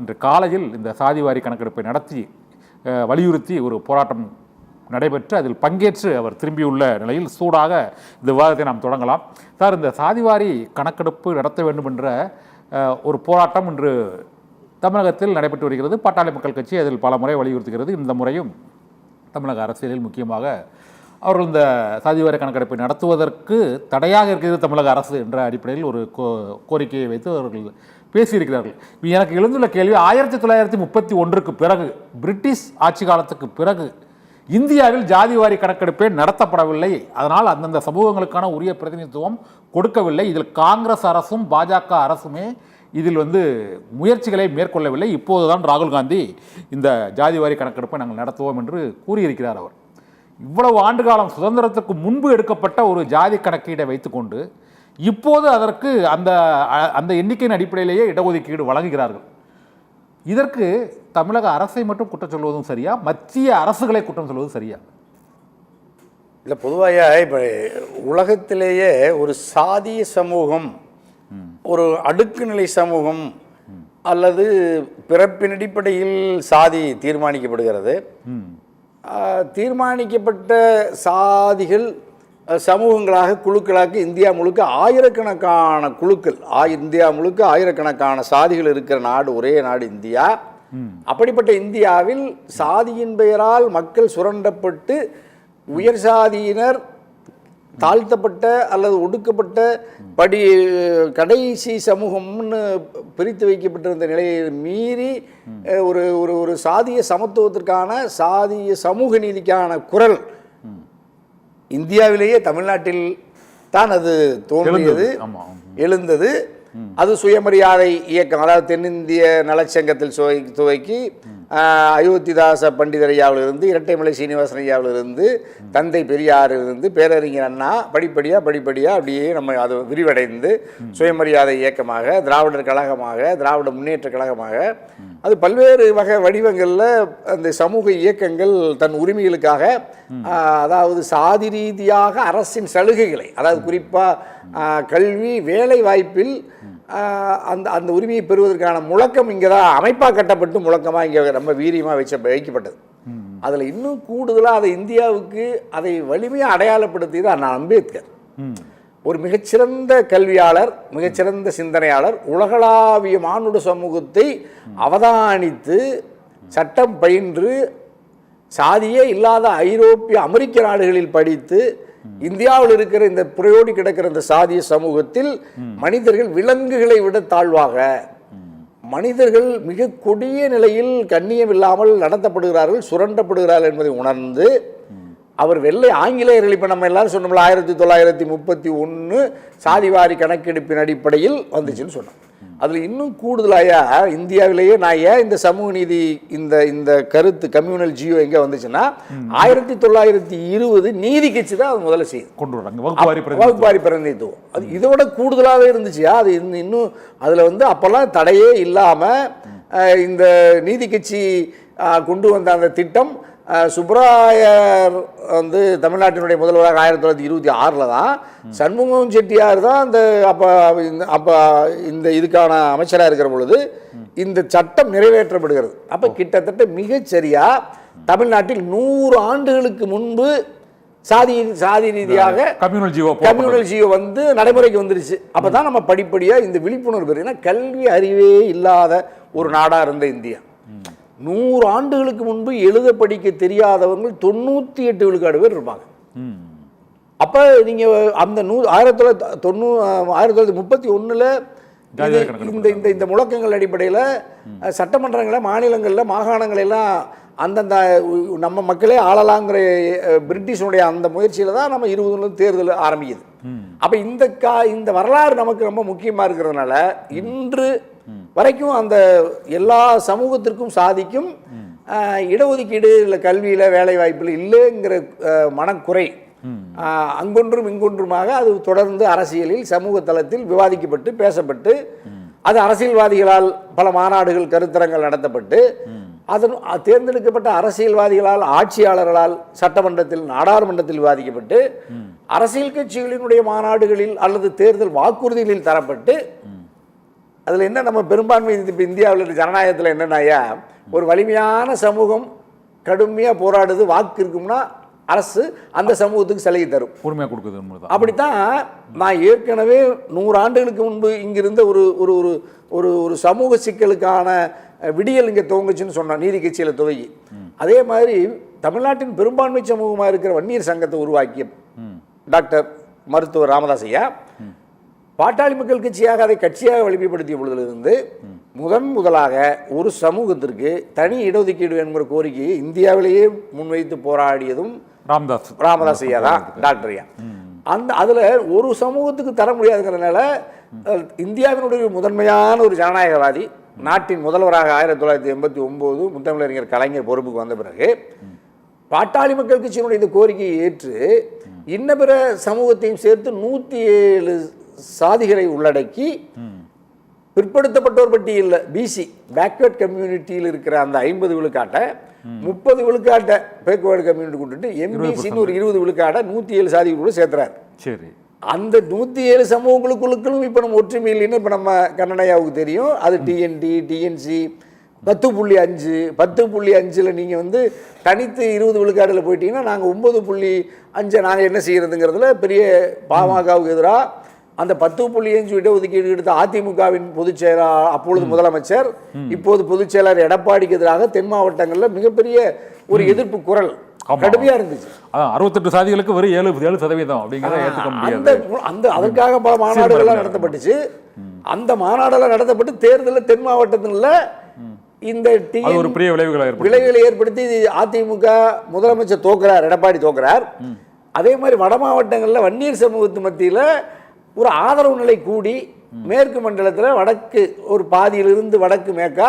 இன்று காலையில் இந்த சாதிவாரி கணக்கெடுப்பை நடத்தி வலியுறுத்தி ஒரு போராட்டம் நடைபெற்று அதில் பங்கேற்று அவர் திரும்பியுள்ள நிலையில் சூடாக இந்த விவாதத்தை நாம் தொடங்கலாம். சார், இந்த சாதிவாரி கணக்கெடுப்பு நடத்த வேண்டும் என்ற ஒரு போராட்டம் இன்று தமிழகத்தில் நடைபெற்று வருகிறது. பாட்டாளி மக்கள் கட்சி அதில் பல முறை வலியுறுத்துகிறது. இந்த முறையும் தமிழக அரசியலில் முக்கியமாக அவர்கள் இந்த சாதிவாரி கணக்கெடுப்பை நடத்துவதற்கு தடையாக இருக்கிறது தமிழக அரசு என்ற அடிப்படையில் ஒரு கோரிக்கையை வைத்து அவர்கள் பேசியிருக்கிறார்கள். எனக்கு எழுந்துள்ள கேள்வி, 1931க்கு பிறகு, பிரிட்டிஷ் ஆட்சி காலத்துக்கு பிறகு இந்தியாவில் ஜாதிவாரி கணக்கெடுப்பே நடத்தப்படவில்லை. அதனால் அந்தந்த சமூகங்களுக்கான உரிய பிரதிநிதித்துவம் கொடுக்கவில்லை. இதில் காங்கிரஸ் அரசும் பாஜக அரசுமே இதில் முயற்சிகளை மேற்கொள்ளவில்லை. இப்போதுதான் ராகுல் காந்தி இந்த ஜாதிவாரி கணக்கெடுப்பை நாங்கள் நடத்துவோம் என்று கூறியிருக்கிறார். அவர் இவ்வளவு ஆண்டு காலம் சுதந்திரத்துக்கு முன்பு எடுக்கப்பட்ட ஒரு ஜாதி கணக்கீடை வைத்துக்கொண்டு இப்போது அதற்கு அந்த எண்ணிக்கையின் அடிப்படையிலேயே இடஒதுக்கீடு வழங்குகிறார்கள். இதற்கு தமிழக அரசை மட்டும் குற்றம் சொல்வதும் சரியா, மத்திய அரசுகளை குற்றம் சொல்வதும் சரியா? இல்லை, பொதுவாக இப்போ உலகத்திலேயே ஒரு சாதிய சமூகம், ஒரு அடுக்குநிலை சமூகம் அல்லது பிறப்பின் அடிப்படையில் சாதி தீர்மானிக்கப்படுகிறது. தீர்மானிக்கப்பட்ட சாதிகள் சமூகங்களாக, குழுக்களாக இந்தியா முழுக்க ஆயிரக்கணக்கான குழுக்கள், இந்தியா முழுக்க ஆயிரக்கணக்கான சாதிகள் இருக்கிற நாடு ஒரே நாடு இந்தியா. அப்படிப்பட்ட இந்தியாவில் சாதியின் பெயரால் மக்கள் சுரண்டப்பட்டு உயர் சாதியினர் தாழ்த்தப்பட்ட அல்லது ஒடுக்கப்பட்ட கடைசி சமூகம்னு பிரித்து வைக்கப்பட்டிருந்த நிலையை மீறி ஒரு சாதிய சமத்துவத்திற்கான, சாதிய சமூக நீதிக்கான குரல் இந்தியாவிலேயே தமிழ்நாட்டில் தான் அது தோன்றியது, எழுந்தது. அது சுயமரியாதை இயக்கம். அதாவது தென்னிந்திய நலச்சங்கத்தில் துவக்கி அயோத்திதாச பண்டிதர் ஐயாவிலிருந்து, இரட்டைமலை சீனிவாசன் ஐயாவிலிருந்து, தந்தை பெரியாரிலிருந்து, பேரறிஞர் அண்ணா, படிப்படியாக அப்படியே நம்ம அது விரிவடைந்து சுயமரியாதை இயக்கமாக, திராவிடர் கழகமாக, திராவிட முன்னேற்ற கழகமாக, அது பல்வேறு வகை வடிவங்களில் அந்த சமூக இயக்கங்கள் தன் உரிமைகளுக்காக, அதாவது சாதி ரீதியாக அரசின் சலுகைகளை, அதாவது குறிப்பாக கல்வி, வேலை வாய்ப்பில் அந்த உரிமையை பெறுவதற்கான முழக்கம் இங்கே தான் அமைப்பாக கட்டப்பட்டு முழக்கமாக இங்கே ரொம்ப வீரியமாக வைக்கப்பட்டது. அதில் இன்னும் கூடுதலாக அதை இந்தியாவுக்கு அதை வலிமையாக அடையாளப்படுத்தியது அண்ணா அம்பேத்கர். ஒரு மிகச்சிறந்த கல்வியாளர், மிகச்சிறந்த சிந்தனையாளர், உலகளாவிய மானுட சமூகத்தை அவதானித்து சட்டம் பயின்று சாதியே இல்லாத ஐரோப்பிய அமெரிக்க நாடுகளில் படித்து இந்தியாவில் இருக்கிற இந்த புரையோடி கிடக்கிற இந்த சாதிய சமூகத்தில் மனிதர்கள் விலங்குகளை விட தாழ்வாக, மனிதர்கள் மிக கொடிய நிலையில் கண்ணியம் இல்லாமல் நடத்தப்படுகிறார்கள், சுரண்டப்படுகிறார்கள் என்பதை உணர்ந்து அவர் வெள்ளை ஆங்கிலேயர்கள், இப்போ நம்ம எல்லாரும் சொன்னோம்ல 1931 சாதிவாரி கணக்கெடுப்பின் அடிப்படையில் வந்துச்சுன்னு சொன்னோம். அதில் இன்னும் கூடுதலாக இந்தியாவிலேயே நான் ஏன் இந்த சமூக நீதி இந்த கருத்து கம்யூனல் ஜியோ எங்கே வந்துச்சுன்னா 1920 நீதி கட்சி தான் அது முதல்ல செய்யுது, கொண்டு வராங்க வகுப்பாரி பிரதிநிதித்துவம். அது இதோட கூடுதலாகவே இருந்துச்சு. அது இன்னும் அதில் அப்போல்லாம் தடையே இல்லாமல் இந்த நீதி கட்சி கொண்டு வந்த அந்த திட்டம் சுப்ராயர் தமிழ்நாட்டினுடைய முதல்வராக 1926 தான், சண்முகம் செட்டியார் தான் அப்போ இந்த இதுக்கான அமைச்சராக இருக்கிற பொழுது இந்த சட்டம் நிறைவேற்றப்படுகிறது. அப்போ கிட்டத்தட்ட மிகச்சரியா தமிழ்நாட்டில் 100 ஆண்டுகளுக்கு முன்பு சாதி ரீதியாக கம்யூனல் ஜியோ நடைமுறைக்கு வந்துருச்சு. அப்போ தான் நம்ம படிப்படியாக இந்த விழிப்புணர்வு பெறும். ஏன்னா கல்வி அறிவே இல்லாத ஒரு நாடாக இருந்த இந்தியா 100 ஆண்டுகளுக்கு முன்பு எழுத படிக்க தெரியாதவர்கள் 98 விழுக்காடு பேர் இருப்பாங்க. அப்போ நீங்கள் அந்த 1931 இந்த முழக்கங்கள் அடிப்படையில் சட்டமன்றங்களை, மாநிலங்களில், மாகாணங்களெல்லாம் அந்தந்த நம்ம மக்களே ஆளலாங்கிற பிரிட்டிஷனுடைய அந்த முயற்சியில் தான் நம்ம 20 தேர்தல் ஆரம்பிக்குது. அப்போ இந்த வரலாறு நமக்கு ரொம்ப முக்கியமாக இருக்கிறதுனால இன்று வரைக்கும் அந்த எல்லா சமூகத்திற்கும் சாதிக்கும் இடஒதுக்கீடு இல்லை, கல்வியில், வேலை வாய்ப்பில் இல்லைங்கிற மனக்குறை அங்கொன்றும் இங்கொன்றுமாக அது தொடர்ந்து அரசியலில் சமூக தளத்தில் விவாதிக்கப்பட்டு பேசப்பட்டு அது அரசியல்வாதிகளால் பல மாநாடுகள், கருத்தரங்கள் நடத்தப்பட்டு அதன் தேர்ந்தெடுக்கப்பட்ட அரசியல்வாதிகளால், ஆட்சியாளர்களால் சட்டமன்றத்தில், நாடாளுமன்றத்தில் விவாதிக்கப்பட்டு அரசியல் கட்சிகளினுடைய மாநாடுகளில் அல்லது தேர்தல் வாக்குறுதிகளில் தரப்பட்டு அதில் என்ன நம்ம பெரும்பான்மை இப்போ இந்தியாவில் இருக்க ஜனநாயகத்தில் என்னென்னாயா, ஒரு வலிமையான சமூகம் கடுமையாக போராடுது, வாக்கு இருக்கும்னா அரசு அந்த சமூகத்துக்கு சலுகை தரும், உரிமையாக கொடுக்குது. அப்படித்தான் நான் ஏற்கனவே 100 ஆண்டுகளுக்கு முன்பு இங்கிருந்த ஒரு ஒரு ஒரு ஒரு ஒரு சமூக சிக்கலுக்கான விடியல் இங்கே துவங்குச்சுன்னு சொன்னோம், நீதி கட்சியில் துவங்கி. அதே மாதிரி தமிழ்நாட்டின் பெரும்பான்மை சமூகமாக இருக்கிற வன்னியர் சங்கத்தை உருவாக்கிய டாக்டர் மருத்துவர் ராமதாஸ் ஐயா பாட்டாளி மக்கள் கட்சியாக அதை கட்சியாக வலிமைப்படுத்திய பொழுதிலிருந்து முதலாக ஒரு சமூகத்திற்கு தனி இடஒதுக்கீடு என்கிற கோரிக்கையை இந்தியாவிலேயே முன்வைத்து போராடியதும் ராமதாஸ் ஐயா தான், டாக்டர் ஐயா. அதில் ஒரு சமூகத்துக்கு தர முடியாதுங்கிறதுனால இந்தியாவினுடைய முதன்மையான ஒரு ஜனநாயகவாதி, நாட்டின் முதல்வராக 1989 முத்தமிழறிஞர் கலைஞர் பொறுப்புக்கு வந்த பிறகு பாட்டாளி மக்கள் கட்சியினுடைய இந்த கோரிக்கையை ஏற்று இன்ன பிற சமூகத்தையும் சேர்த்து 107 சாதிகளை உள்ளடக்கி பிற்படுத்தப்பட்டோர் பட்டியலில் பிசி பேக்வர்ட் கம்யூனிட்டியில் இருக்கிற அந்த 50 விழுக்காட்டை 30 விழுக்காட்டை பேக்வேர்டு கம்யூனிட்டி கொண்டுட்டு எம்பிசின்னு ஒரு 20 விழுக்காட்டை 107 சாதிகளுக்குள்ள சேர்த்துறாரு. சரி, அந்த 107 சமூகங்களுக்குள்ளுக்களும் இப்போ நம்ம ஒற்றுமை இல்லைன்னு இப்போ நம்ம கண்ணனையாவுக்கு தெரியும். அது டிஎன்டி டிஎன்சி 10.5 நீங்கள் வந்து தனித்து 20 விழுக்காடில் போயிட்டீங்கன்னா நாங்கள் 9.5 நாங்கள் என்ன செய்யறதுங்கிறதுல பெரிய பாமகவுக்கு எதிராக அந்த 10.5 இடஒதுக்கீடு எடுத்த அதிமுகவின் பொதுச் செயலாளர், அப்பொழுது முதலமைச்சர் இப்போது பொதுச் செயலாளர் எடப்பாடிக்கு எதிராக தென் மாவட்டங்களில் மிகப்பெரிய ஒரு எதிர்ப்பு குரல் கடுமையா இருந்துச்சு. 68 சாதிகளுக்கு வெறும் 7% அப்படிங்கிறத ஏற்றுக்க முடியாது. அதற்காக பல மாநாடுகள்லாம் நடத்தப்பட்டுச்சு. அந்த மாநாடெல்லாம் நடத்தப்பட்டு தேர்தலில் தென் மாவட்டத்தில் இந்த ஒரு பெரிய விளைவுகளை ஏற்படுத்தி அதிமுக முதலமைச்சர் தோக்குறார், எடப்பாடி தோக்குறார். அதே மாதிரி வட மாவட்டங்களில் வன்னியர் சமூகத்து மத்தியில் ஒரு ஆதரவு நிலை கூடி மேற்கு மண்டலத்தில் வடக்கு ஒரு பாதியிலிருந்து வடக்கு மேற்கா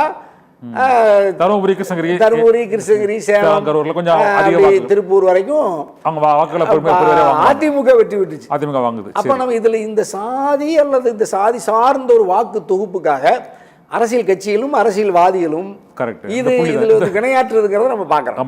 தருமபுரி கிருஷ்ணகிரி சேலம் திருப்பூர் வரைக்கும் அதிமுக வெற்றி பெற்றுச்சு. அப்ப நம்ம இதுல இந்த சாதி அல்லது இந்த சாதி சார்ந்த ஒரு வாக்கு தொகுப்புக்காக அரசியல் கட்சிகளும் அரசியல்வாதிகளும் இதுல வினையாற்று இருக்கிறத நம்ம பார்க்கிறோம்.